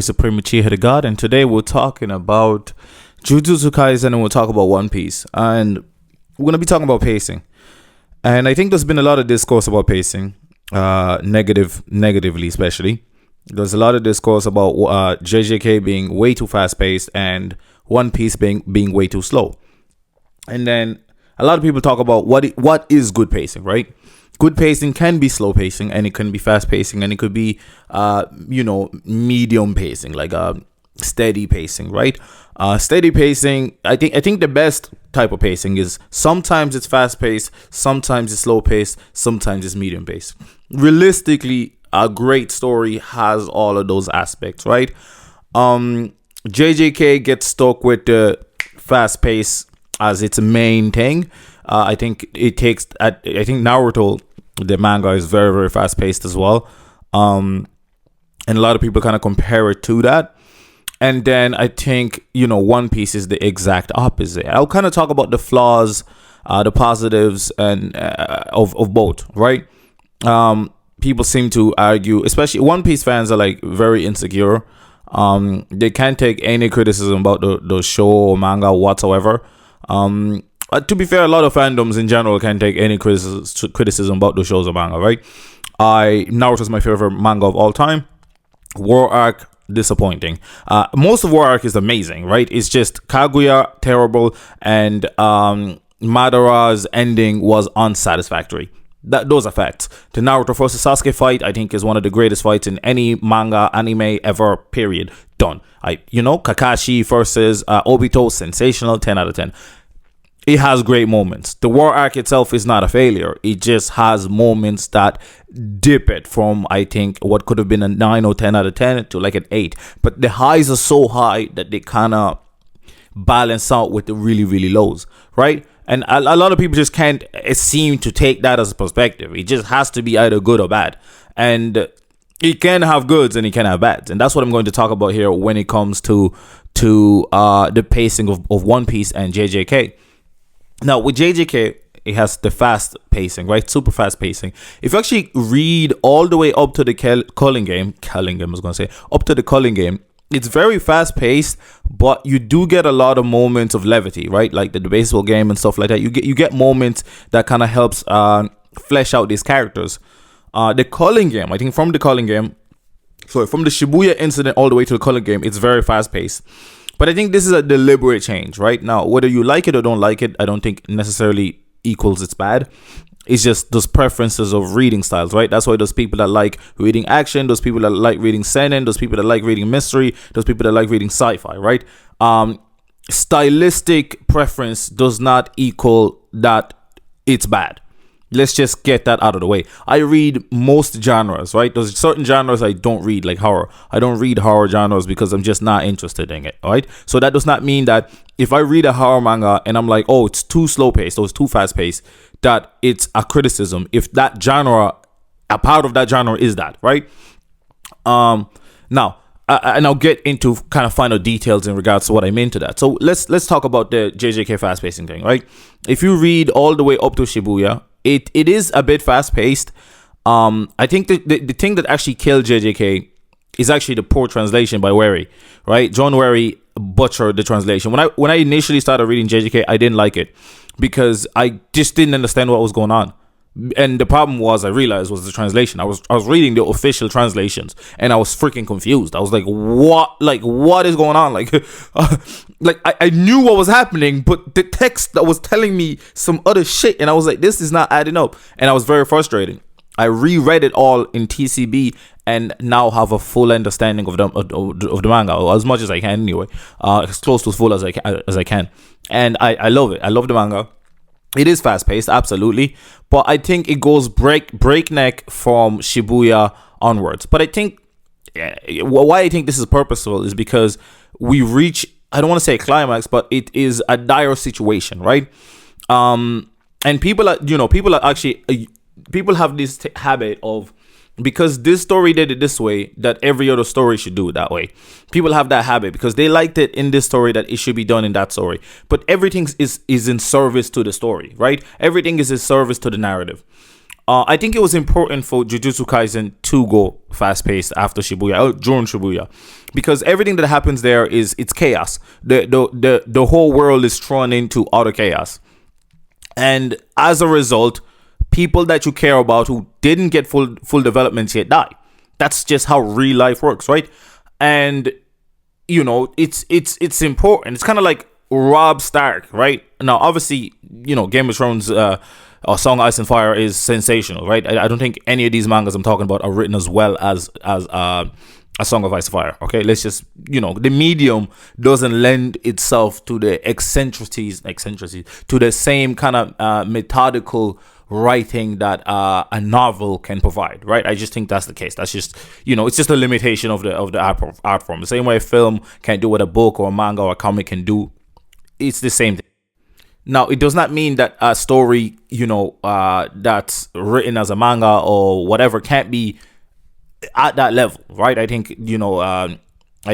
Supreme Uchiha the God, and today we're talking about Jujutsu Kaisen and we'll talk about One Piece. And we're going to be talking about pacing. And I think there's been a lot of discourse about pacing, negatively especially. There's a lot of discourse about JJK being way too fast-paced and One Piece being way too slow. And then a lot of people talk about what is good pacing, right? Good pacing can be slow pacing, and it can be fast pacing, and it could be, medium pacing, like steady pacing, right? Steady pacing, I think the best type of pacing is sometimes it's fast paced, sometimes it's slow paced, sometimes it's medium paced. Realistically, a great story has all of those aspects, right? JJK gets stuck with the fast pace as its main thing. I think Naruto, the manga, is very, very fast paced as well. And a lot of people kind of compare it to that. And then I think, One Piece is the exact opposite. I'll kind of talk about the flaws, the positives and of both, right? People seem to argue, especially One Piece fans are like very insecure. They can't take any criticism about the show or manga whatsoever. To be fair, a lot of fandoms in general can't take any criticism about the shows or manga, right? Naruto is my favorite manga of all time. War Arc, disappointing. Most of War Arc is amazing, right? It's just Kaguya, terrible, and Madara's ending was unsatisfactory. Those are facts. The Naruto versus Sasuke fight, I think, is one of the greatest fights in any manga, anime ever, period. Done. Kakashi versus Obito, sensational, 10 out of 10. It has great moments. The War Arc itself is not a failure. It just has moments that dip it from, I think, what could have been a 9 or 10 out of 10 to like an 8. But the highs are so high that they kind of balance out with the really, really lows, right? And a lot of people just can't seem to take that as a perspective. It just has to be either good or bad. And it can have goods and it can have bads. And that's what I'm going to talk about here when it comes to the pacing of One Piece and JJK. Now, with JJK, it has the fast pacing, right? Super fast pacing. If you actually read all the way up to the Culling game, up to the Culling game, it's very fast paced, but you do get a lot of moments of levity, right? Like the baseball game and stuff like that. You get moments that kind of helps flesh out these characters. The Culling game, I think from the Shibuya incident all the way to the Culling game, it's very fast paced. But I think this is a deliberate change, right? Now, whether you like it or don't like it, I don't think necessarily equals it's bad. It's just those preferences of reading styles, right? That's why those people that like reading action, those people that like reading seinen, those people that like reading mystery, those people that like reading sci-fi, right? Stylistic preference does not equal that it's bad. Let's just get that out of the way. I read most genres, right? There's certain genres I don't read, like horror. I don't read horror genres because I'm just not interested in it, right? So that does not mean that if I read a horror manga and I'm like, oh, it's too slow paced or it's too fast paced, that it's a criticism. If that genre, a part of that genre is that, right? Now, and I'll get into kind of final details in regards to what I mean to that. So let's talk about the JJK fast pacing thing, right? If you read all the way up to Shibuya, it is a bit fast paced. I think the thing that actually killed JJK is actually the poor translation by Wary, right? John Wary butchered the translation. When I initially started reading JJK, I didn't like it because I just didn't understand what was going on. And the problem was, I realized, was the translation. I was reading the official translations and I was freaking confused. I was like, what is going on? I knew what was happening, but the text that was telling me some other shit. And I was like, this is not adding up. And I was very frustrated. I reread it all in TCB and now have a full understanding of the manga, or as much as I can anyway, as close to as full as I can. And I love it. I love the manga. It is fast paced, absolutely, but I think it goes breakneck from Shibuya onwards. But I think why I think this is purposeful is because we reach, I don't want to say a climax, but it is a dire situation, right? And people have this habit of, because this story did it this way, that every other story should do it that way. People have that habit because they liked it in this story that it should be done in that story. But everything is in service to the story, right? Everything is in service to the narrative. I think it was important for Jujutsu Kaisen to go fast paced after Shibuya, during Shibuya, because everything that happens there is it's chaos. The whole world is thrown into utter chaos, and as a result, people that you care about who didn't get full developments yet die. That's just how real life works, right? And it's important. It's kind of like Robb Stark, right? Now, obviously, Game of Thrones. Song Ice and Fire is sensational, right? I don't think any of these mangas I'm talking about are written as well as a Song of Ice and Fire. Okay, let's just the medium doesn't lend itself to the eccentricities to the same kind of methodical writing that a novel can provide, right? I just think that's the case. That's just it's just a limitation of the art form. The same way a film can't do what a book or a manga or a comic can do. It's the same thing. Now, it does not mean that a story, that's written as a manga or whatever can't be at that level, right? I think, I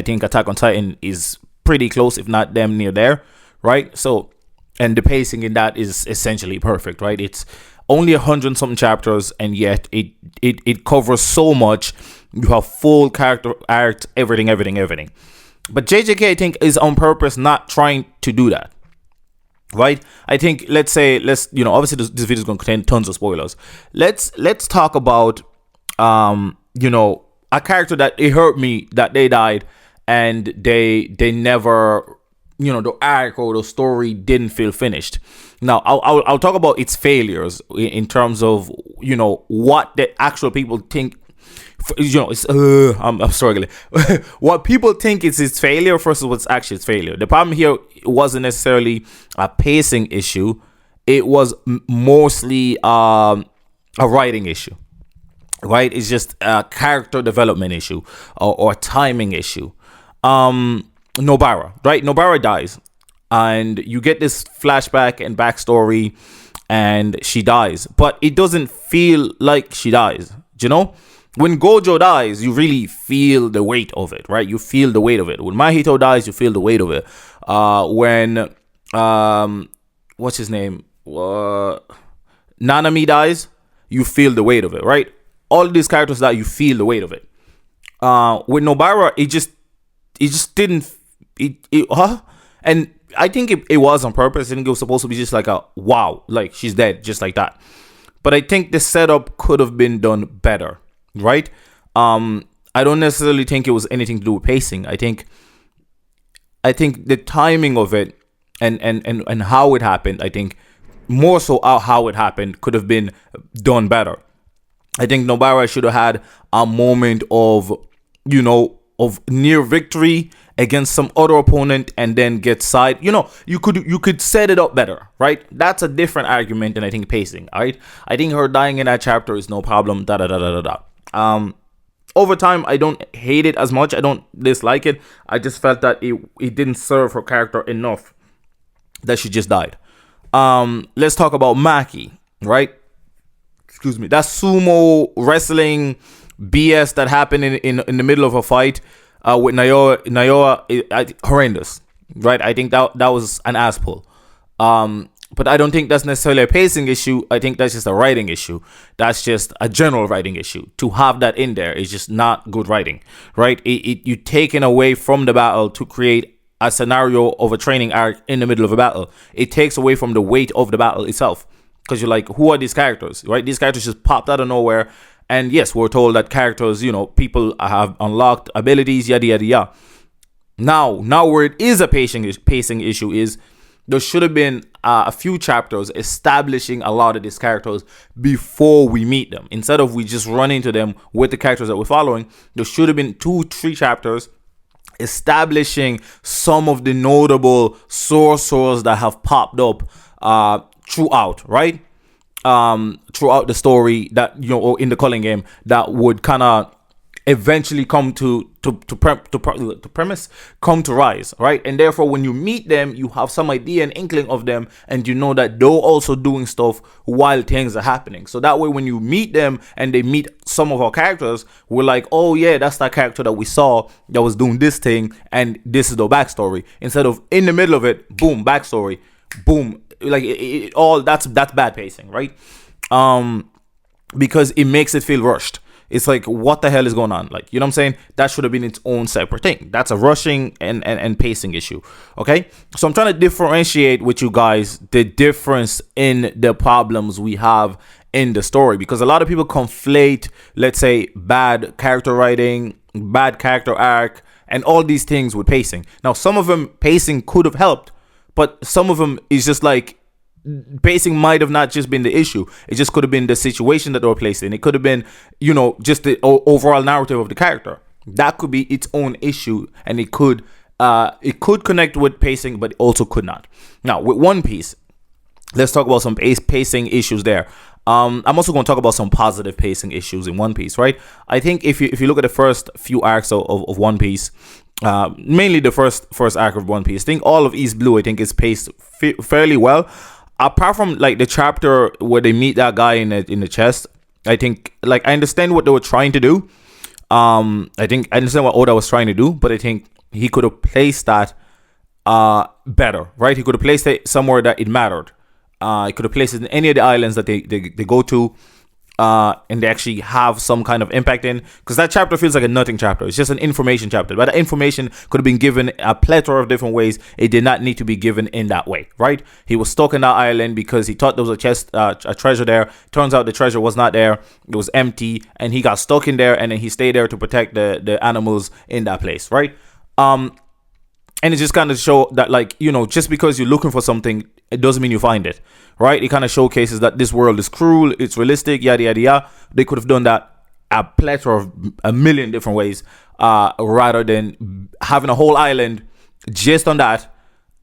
think Attack on Titan is pretty close, if not damn near there, right? So, and the pacing in that is essentially perfect, right? It's only 100-something chapters, and yet it covers so much. You have full character arc, everything. But JJK, I think, is on purpose not trying to do that. Right, I think let's obviously this video is going to contain tons of spoilers. Let's talk about a character that it hurt me that they died and they never the arc or the story didn't feel finished. Now I'll talk about its failures in terms of what the actual people think. I'm struggling. What people think is its failure versus what's actually its failure. The problem here wasn't necessarily a pacing issue. It was mostly a writing issue, right? It's just a character development issue or timing issue. Nobara, right? Nobara dies, and you get this flashback and backstory, and she dies, but it doesn't feel like she dies. When Gojo dies, you really feel the weight of it, right? You feel the weight of it. When Mahito dies, you feel the weight of it. When what's his name? Nanami dies, you feel the weight of it, right? All of these characters die, you feel the weight of it. With Nobara, it just didn't. And I think it was on purpose. I think it was supposed to be just like a wow, like she's dead, just like that. But I think the setup could have been done better. Right? I don't necessarily think it was anything to do with pacing. I think the timing of it and how it happened, I think more so how it happened could have been done better. I think Nobara should have had a moment of near victory against some other opponent and then get side. You could set it up better, right? That's a different argument than I think pacing. All right, I think her dying in that chapter is no problem. Over time, I don't hate it as much. I don't dislike it. I just felt that it didn't serve her character enough that she just died. Let's talk about Maki, right? Excuse me. That sumo wrestling BS that happened in the middle of a fight with Naoya, horrendous, right? I think that was an ass pull. But I don't think that's necessarily a pacing issue. I think that's just a writing issue. That's just a general writing issue. To have that in there is just not good writing, right? You taken away from the battle to create a scenario of a training arc in the middle of a battle. It takes away from the weight of the battle itself. Because you're like, who are these characters, right? These characters just popped out of nowhere. And yes, we're told that characters, people have unlocked abilities, yada, yada, yada. Now where it is a pacing issue is there should have been a few chapters establishing a lot of these characters before we meet them. Instead of we just run into them with the characters that we're following, there should have been 2-3 chapters establishing some of the notable sorcerers that have popped up throughout, right? Throughout the story that, or in the Culling game that would kind of eventually come to rise, right? And therefore, when you meet them, you have some idea and inkling of them, and you know that they're also doing stuff while things are happening. So that way, when you meet them and they meet some of our characters, we're like, oh yeah, that's that character that we saw that was doing this thing, and this is the backstory. Instead of in the middle of it, boom, backstory, boom, like all that's bad pacing, right? because it makes it feel rushed. It's like, what the hell is going on? Like, you know what I'm saying? That should have been its own separate thing. That's a rushing and pacing issue. Okay? So I'm trying to differentiate with you guys the difference in the problems we have in the story, because a lot of people conflate, let's say, bad character writing, bad character arc, and all these things with pacing. Now, some of them pacing could have helped, but some of them is just like, pacing might have not just been the issue. It just could have been the situation that they were placed in. It could have been, just the overall narrative of the character. That could be its own issue, and it could connect with pacing, but it also could not. Now, with One Piece, let's talk about some pacing issues there. I'm also going to talk about some positive pacing issues in One Piece, right? I think if you look at the first few arcs of One Piece, mainly the first arc of One Piece, I think all of East Blue, I think, is paced fairly well. Apart from like the chapter where they meet that guy in the chest, I think, like, I understand what they were trying to do. I think I understand what Oda was trying to do, but I think he could have placed that better, right? He could have placed it somewhere that it mattered. He could have placed it in any of the islands that they go to, and they actually have some kind of impact in, because that chapter feels like a nothing chapter. It's just an information chapter, but that information could have been given a plethora of different ways. It did not need to be given in that way, right? He was stuck in that island because he thought there was a treasure there. Turns out the treasure was not there. It was empty, and he got stuck in there, and then he stayed there to protect the animals in that place, right? And it just kind of show that, like, just because you're looking for something, it doesn't mean you find it, right? It kind of showcases that this world is cruel, it's realistic, yada, yada, yada. They could have done that a plethora of a million different ways, rather than having a whole island just on that,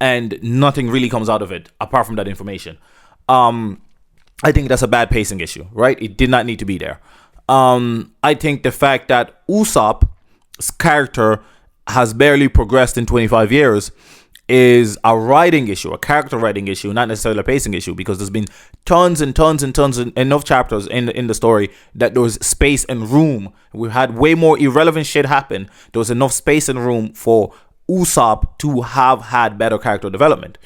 and nothing really comes out of it apart from that information. I think that's a bad pacing issue, right? It did not need to be there. I think the fact that Usopp's character has barely progressed in 25 years is a writing issue, a character writing issue, not necessarily a pacing issue, because there's been tons and tons and tons and enough chapters in the story that there was space and room. We had way more irrelevant shit happen. There was enough space and room for Usopp to have had better character development.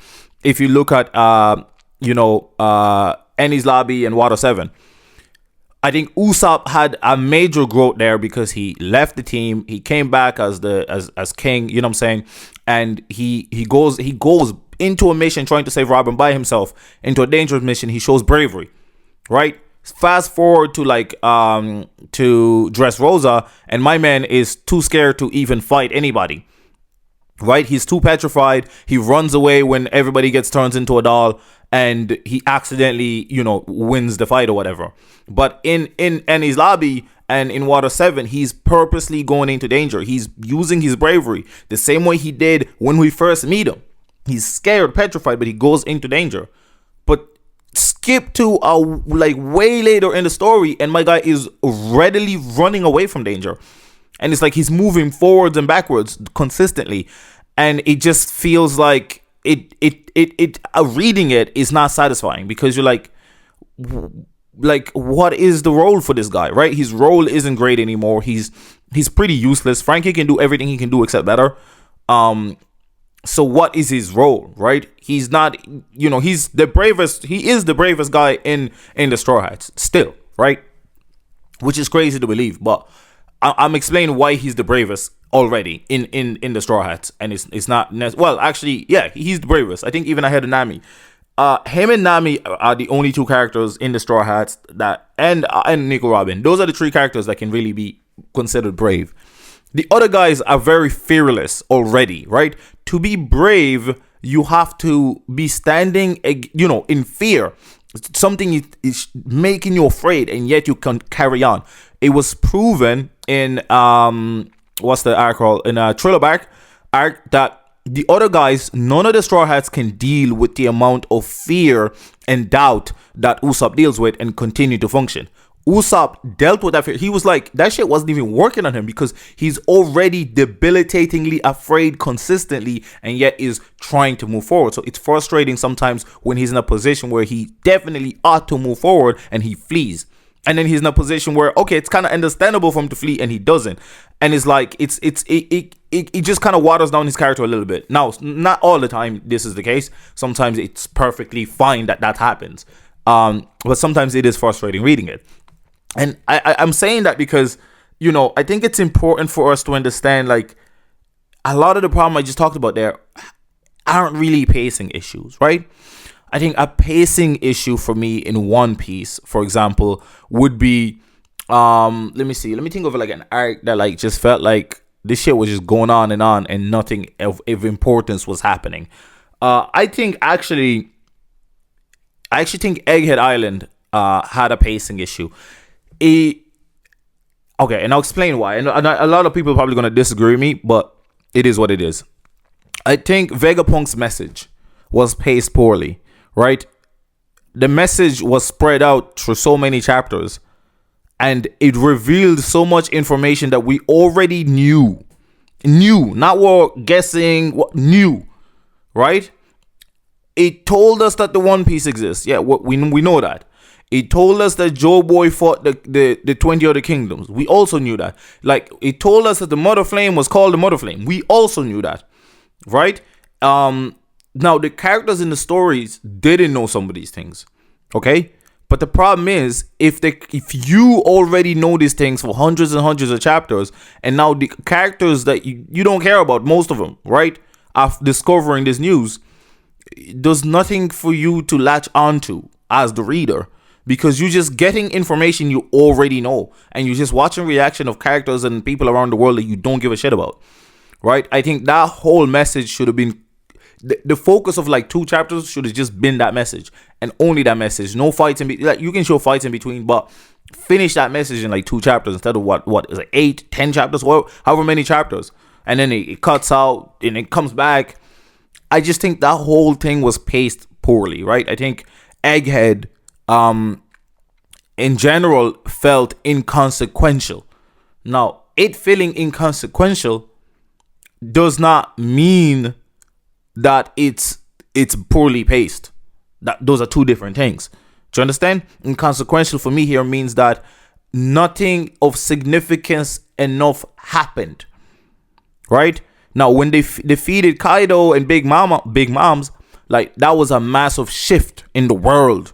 If you look at Enies Lobby and Water 7, I think Usopp had a major growth there because he left the team. He came back as king, you know what I'm saying? And he goes into a mission trying to save Robin by himself, into a dangerous mission. He shows bravery, right? Fast forward to to Dressrosa, and my man is too scared to even fight anybody, right? He's too petrified. He runs away when everybody gets turned into a doll, and he accidentally, wins the fight or whatever. But in Enies Lobby and in Water 7, he's purposely going into danger. He's using his bravery the same way he did when we first meet him. He's scared, petrified, but he goes into danger. But skip to way later in the story, and my guy is readily running away from danger. And it's like he's moving forwards and backwards consistently. And it just feels like reading it is not satisfying, because you're like, what is the role for this guy, right? His role isn't great anymore. He's pretty useless. Frankie can do everything he can do except better. So what is his role, right? He's not, he's the bravest. He is the bravest guy in the Straw Hats still, right? Which is crazy to believe, but I'm explaining why he's the bravest already in the Straw Hats, and it's not well, actually, yeah, he's the bravest. I think even ahead of Nami. Him and Nami are the only two characters in the Straw Hats and Nico Robin. Those are the three characters that can really be considered brave. The other guys are very fearless already, right? To be brave, you have to be standing, in fear. Something is making you afraid, and yet you can carry on. It was proven in what's the arc called, in a Thriller arc, that the other guys, none of the Straw Hats can deal with the amount of fear and doubt that Usopp deals with and continue to function. Usopp dealt with that fear. He was like, that shit wasn't even working on him, because he's already debilitatingly afraid consistently, and yet is trying to move forward. So it's frustrating sometimes when he's in a position where he definitely ought to move forward and he flees. And then he's in a position where, okay, it's kind of understandable for him to flee, and he doesn't. And it's like, it just kind of waters down his character a little bit. Now, not all the time this is the case. Sometimes it's perfectly fine that happens. But sometimes it is frustrating reading it. And I'm saying that because, I think it's important for us to understand, like, a lot of the problem I just talked about there aren't really pacing issues, right? I think a pacing issue for me in One Piece, for example, would be, let me think of like an arc that like just felt like this shit was just going on and nothing of importance was happening. I actually think Egghead Island had a pacing issue. Okay, and I'll explain why. And a lot of people are probably going to disagree with me, but it is what it is. I think Vegapunk's message was paced poorly, right? The message was spread out through so many chapters, and it revealed so much information that we already knew, not were guessing, knew, right? It told us that the One Piece exists. Yeah, we know that. It told us that Joe Boy fought the 20 other kingdoms. We also knew that. Like, it told us that the Mother Flame was called the Mother Flame. We also knew that, right? Now, the characters in the stories didn't know some of these things, okay? But the problem is, if you already know these things for hundreds and hundreds of chapters, and now the characters that you don't care about, most of them, right, after discovering this news, there's nothing for you to latch onto as the reader, because you're just getting information you already know, and you're just watching reaction of characters and people around the world that you don't give a shit about, right? I think that whole message should have been, the focus of like 2 chapters should have just been that message and only that message. No fights like, you can show fights in between, but finish that message in like 2 chapters instead of what is it, 8, 10 chapters, however many chapters, and then it cuts out and it comes back. I just think that whole thing was paced poorly, right? I think Egghead, in general, felt inconsequential. Now, it feeling inconsequential does not mean that it's poorly paced. Those are 2 different things. Do you understand? Inconsequential for me here means that nothing of significance enough happened, right? Now, when they defeated Kaido and Big Moms, like, that was a massive shift in the world.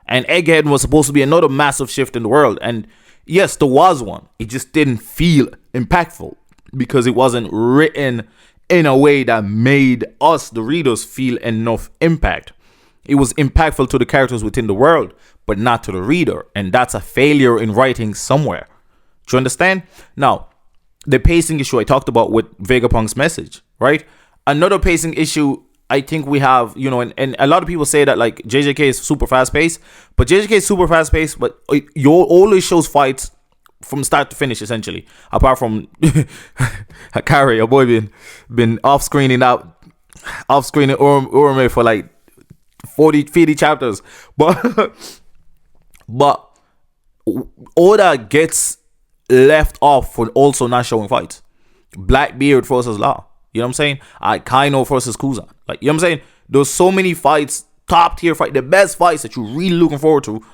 And Egghead was supposed to be another massive shift in the world. And yes, there was one. It just didn't feel impactful because it wasn't written in a way that made us, the readers, feel enough impact. It was impactful to the characters within the world, but not to the reader. And that's a failure in writing somewhere. Do you understand? Now, the pacing issue I talked about with Vegapunk's message, right? Another pacing issue I think we have, and a lot of people say that like JJK is super fast paced, but JJK is super fast paced, but it always shows fights from start to finish, essentially. Apart from Hakari, your boy been off-screening Urame for like 50 chapters. But Oda gets left off for also not showing fights. Blackbeard versus Law. You know what I'm saying? Kaino versus Kuzan. Like, you know what I'm saying? There's so many fights, top tier fight, the best fights that you're really looking forward to.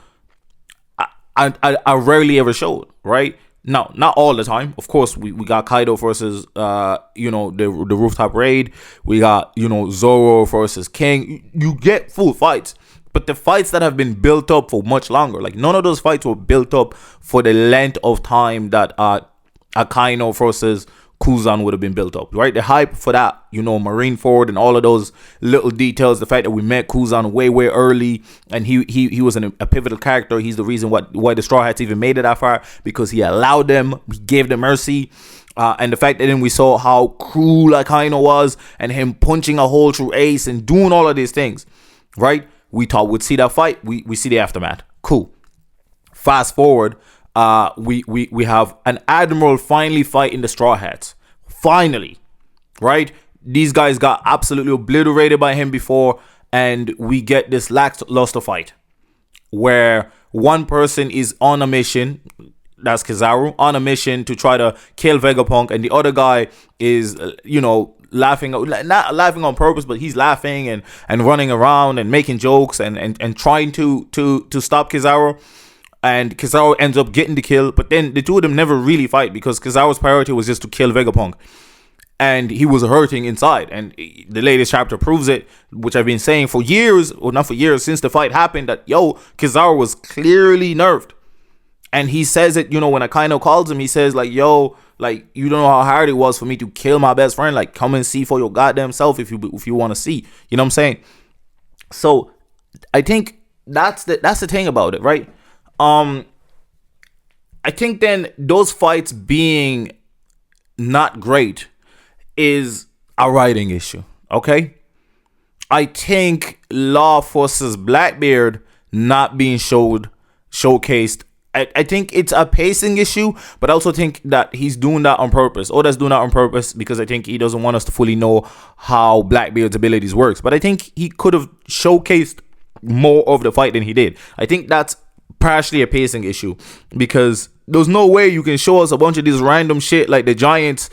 I rarely ever showed, right? No, not all the time. Of course, we got Kaido versus the rooftop raid. We got Zoro versus King. You get full fights, but the fights that have been built up for much longer, like none of those fights were built up for the length of time that Akaino versus Kuzan would have been built up, right? The hype for that, Marineford and all of those little details, the fact that we met Kuzan way early, and he was a pivotal character. He's the reason why the Straw Hats even made it that far, because he allowed them, he gave them mercy, and the fact that then we saw how cruel Akaino was, and him punching a hole through Ace and doing all of these things, right? We thought we'd see that fight. We see the aftermath. Cool. Fast forward. We have an admiral finally fighting the Straw Hats. Finally, right? These guys got absolutely obliterated by him before, and we get this lackluster fight where one person is on a mission, that's Kizaru, on a mission to try to kill Vegapunk, and the other guy is, laughing, not laughing on purpose, but he's laughing and running around and making jokes and trying to stop Kizaru. And Kizaru ends up getting the kill, but then the two of them never really fight because Kizaru's priority was just to kill Vegapunk. And he was hurting inside. And the latest chapter proves it, which I've been saying for years, or not for years, since the fight happened, that, Kizaru was clearly nerfed. And he says it, when Akainu calls him, he says like, yo, like, you don't know how hard it was for me to kill my best friend. Like, come and see for your goddamn self if you want to see. You know what I'm saying? So I think that's the thing about it, right? I think then those fights being not great is a writing issue, okay? I think Law versus Blackbeard not being showcased, I think it's a pacing issue, but I also think that he's doing that on purpose. Oda's doing that on purpose because I think he doesn't want us to fully know how Blackbeard's abilities works. But I think he could have showcased more of the fight than he did. I think that's partially a pacing issue because there's no way you can show us a bunch of this random shit like the Giants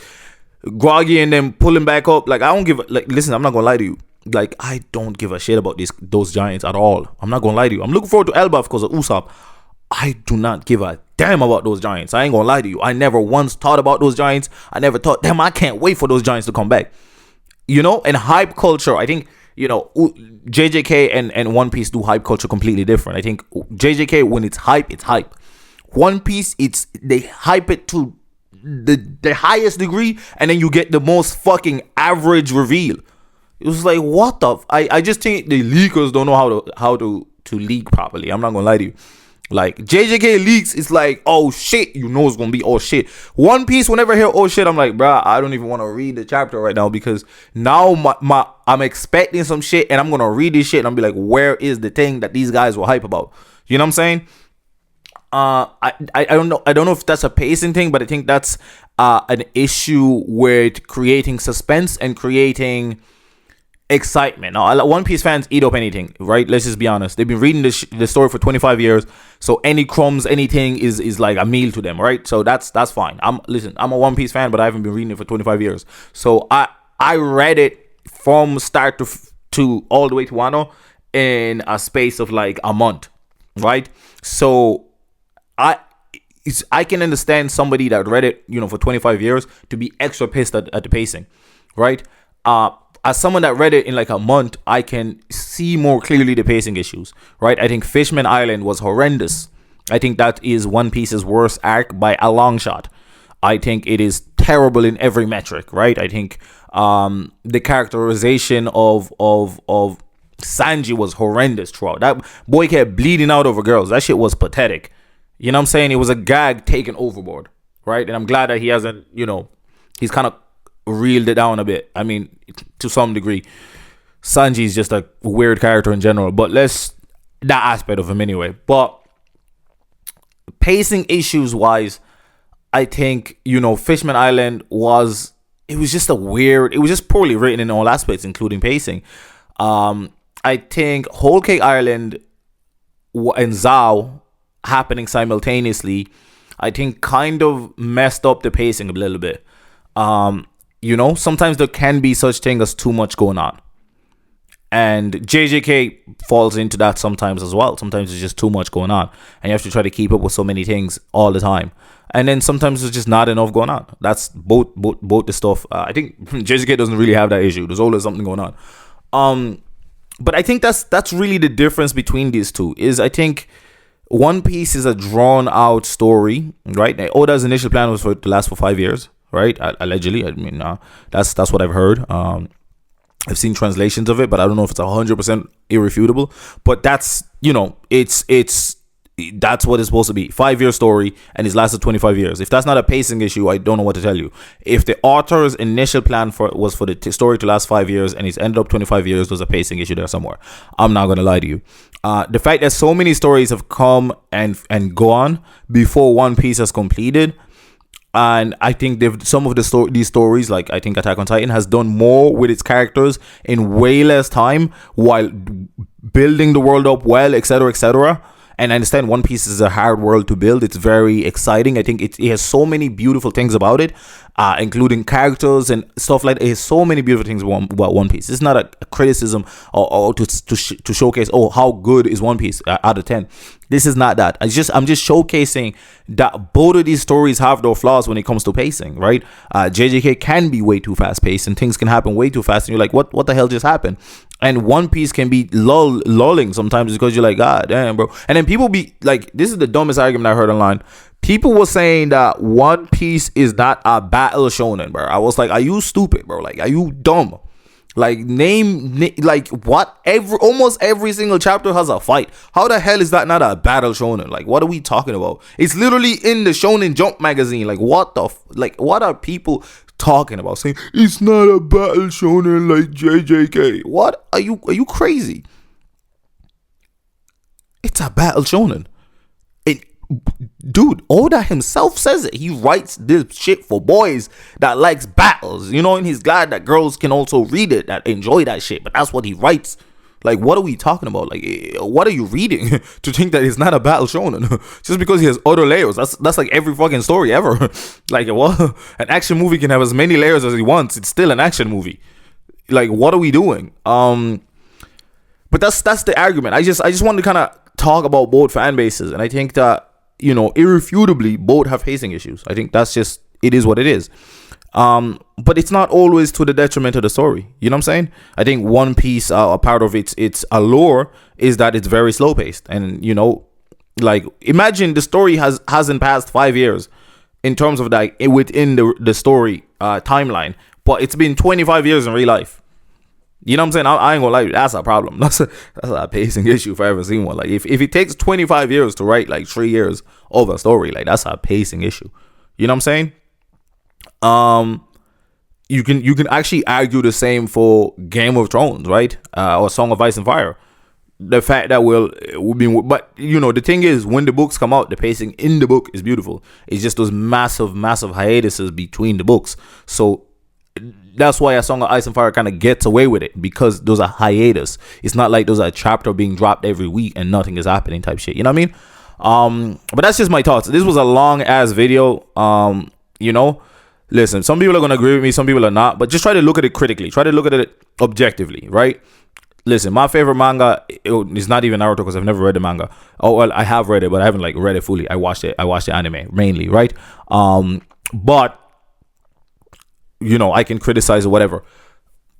groggy and then pulling back up. Like, I don't give listen, I'm not gonna lie to you. Like, I don't give a shit about those Giants at all. I'm not gonna lie to you. I'm looking forward to Elbaf because of Usopp. I do not give a damn about those Giants. I ain't gonna lie to you. I never once thought about those Giants. I never thought, damn, I can't wait for those Giants to come back. And hype culture, I think, JJK and One Piece do hype culture completely different. I think JJK, when it's hype, it's hype. One Piece, they hype it to the highest degree, and then you get the most fucking average reveal. It was like, what the I just think the leakers don't know how to leak properly. I'm not gonna lie to you. Like, JJK leaks, it's like, oh shit, it's gonna be oh shit. One Piece, whenever I hear oh shit, I'm like, bruh, I don't even want to read the chapter right now because now I'm expecting some shit and I'm gonna read this shit and I'm be like, where is the thing that these guys were hype about? You know what I'm saying? I don't know if that's a pacing thing, but I think that's an issue with creating suspense and creating excitement. Now, One Piece fans eat up anything, right? Let's just be honest. They've been reading the story for 25 years, so any crumbs, anything is like a meal to them, right? So that's fine. I'm a One Piece fan, but I haven't been reading it for 25 years. So I read it from start to all the way to Wano in a space of like a month, right? So I can understand somebody that read it, for 25 years to be extra pissed at the pacing, right? As someone that read it in like a month, I can see more clearly the pacing issues, right? I think Fishman Island was horrendous. I think that is One Piece's worst arc by a long shot. I think it is terrible in every metric, right? I think the characterization of Sanji was horrendous throughout. That boy kept bleeding out over girls. That shit was pathetic. You know what I'm saying? It was a gag taken overboard, right? And I'm glad that he hasn't, he's kind of reeled it down a bit. I mean, to some degree. Sanji is just a weird character in general, but that aspect of him anyway. But pacing issues wise, I think, Fishman Island was just poorly written in all aspects, including pacing. I think Whole Cake Island and Zao happening simultaneously, I think kind of messed up the pacing a little bit. Sometimes there can be such thing as too much going on. And JJK falls into that sometimes as well. Sometimes it's just too much going on. And you have to try to keep up with so many things all the time. And then sometimes there's just not enough going on. That's both the stuff. I think JJK doesn't really have that issue. There's always something going on. But I think that's really the difference between these two. Is I think One Piece is a drawn out story, right? Oda's initial plan was to last for 5 years. Right, allegedly. I mean, that's what I've heard. I've seen translations of it, but I don't know if it's 100% irrefutable. But that's that's what it's supposed to be. 5-year story, and it's lasted 25 years. If that's not a pacing issue, I don't know what to tell you. If the author's initial plan was for the story to last 5 years, and it's ended up 25 years, there's a pacing issue there somewhere. I'm not gonna lie to you. The fact that so many stories have come and gone before One Piece has completed. And I think these stories, like I think Attack on Titan, has done more with its characters in way less time while building the world up well, etc., etc. And I understand One Piece is a hard world to build. It's very exciting. I think it has so many beautiful things about it, including characters and stuff like that. It has so many beautiful things about One Piece. It's not a criticism or to showcase, how good is One Piece out of 10. This is not that. I'm just showcasing that both of these stories have their flaws when it comes to pacing, right? JJK can be way too fast paced and things can happen way too fast. And you're like, what the hell just happened? And One Piece can be lulling sometimes because you're like, God damn, bro. And then people be like, this is the dumbest argument I heard online. People were saying that One Piece is not a battle shonen, bro. I was like, are you stupid, bro? Like, are you dumb? Like, like what? Almost every single chapter has a fight. How the hell is that not a battle shonen? Like, what are we talking about? It's literally in the Shonen Jump magazine. Like, what what are people talking about, saying it's not a battle shonen like JJK? What are you crazy? It's a battle shonen. Dude, Oda himself says it. He writes this shit for boys that likes battles, you know, and he's glad that girls can also read it, that enjoy that shit. But that's what he writes. Like, what are we talking about? Like, what are you reading to think that it's not a battle shonen? Just because he has other layers. That's like every fucking story ever. Like, what? An action movie can have as many layers as he wants. It's still an action movie. Like, what are we doing? But that's the argument. I just want to kind of talk about both fan bases, and I think that, you know, irrefutably both have pacing issues. I think that's just, it is what it is. But it's not always to the detriment of the story. You know what I'm saying? I think One Piece, a part of its allure is that it's very slow paced. And, you know, like, imagine the story hasn't passed 5 years in terms of like within the story timeline, but it's been 25 years in real life. You know what I'm saying? I ain't gonna lie, that's a problem. That's a pacing issue if I ever seen one. Like, if it takes 25 years to write like 3 years of a story, like, that's a pacing issue. You know what I'm saying? You can actually argue the same for Game of Thrones, right? Or Song of Ice and Fire. The fact that will be, but you know, the thing is, when the books come out, the pacing in the book is beautiful. It's just those massive hiatuses between the books. So that's why A Song of Ice and Fire kind of gets away with it, because those are hiatus. It's not like those are a chapter being dropped every week and nothing is happening type shit. You know what I mean? But that's just my thoughts. This was a long ass video. You know, listen, some people are gonna agree with me, some people are not. But just try to look at it critically. Try to look at it objectively, right? Listen, my favorite manga is not even Naruto because I've never read the manga. Oh well, I have read it, but I haven't like read it fully. I watched the anime mainly, right? But you know, I can criticize or whatever.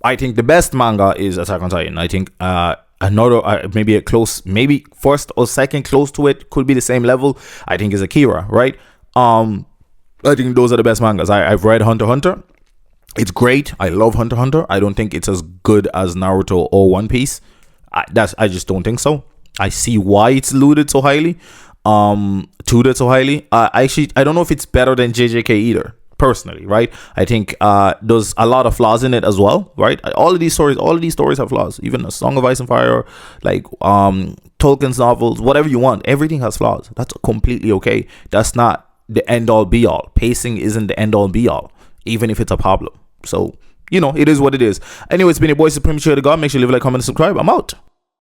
I think the best manga is Attack on Titan. I think another maybe first or second close to it, could be the same level, I think, is Akira, right? I think those are the best mangas. I've read Hunter x Hunter. It's great. I love Hunter x Hunter. I don't think it's as good as Naruto or One Piece. I just don't think so. I see why it's looted so highly. Tutored so highly. I don't know if it's better than JJK either, personally, right? I think there's a lot of flaws in it as well, right? All of these stories have flaws. Even A Song of Ice and Fire, like Tolkien's novels, whatever you want, everything has flaws. That's completely okay. That's not the end all be all. Pacing isn't the end all be all, even if it's a problem. So, you know, it is what it is. Anyway, it's been your boy Supreme Chair the God. Make sure you leave a like, comment, and subscribe. I'm out.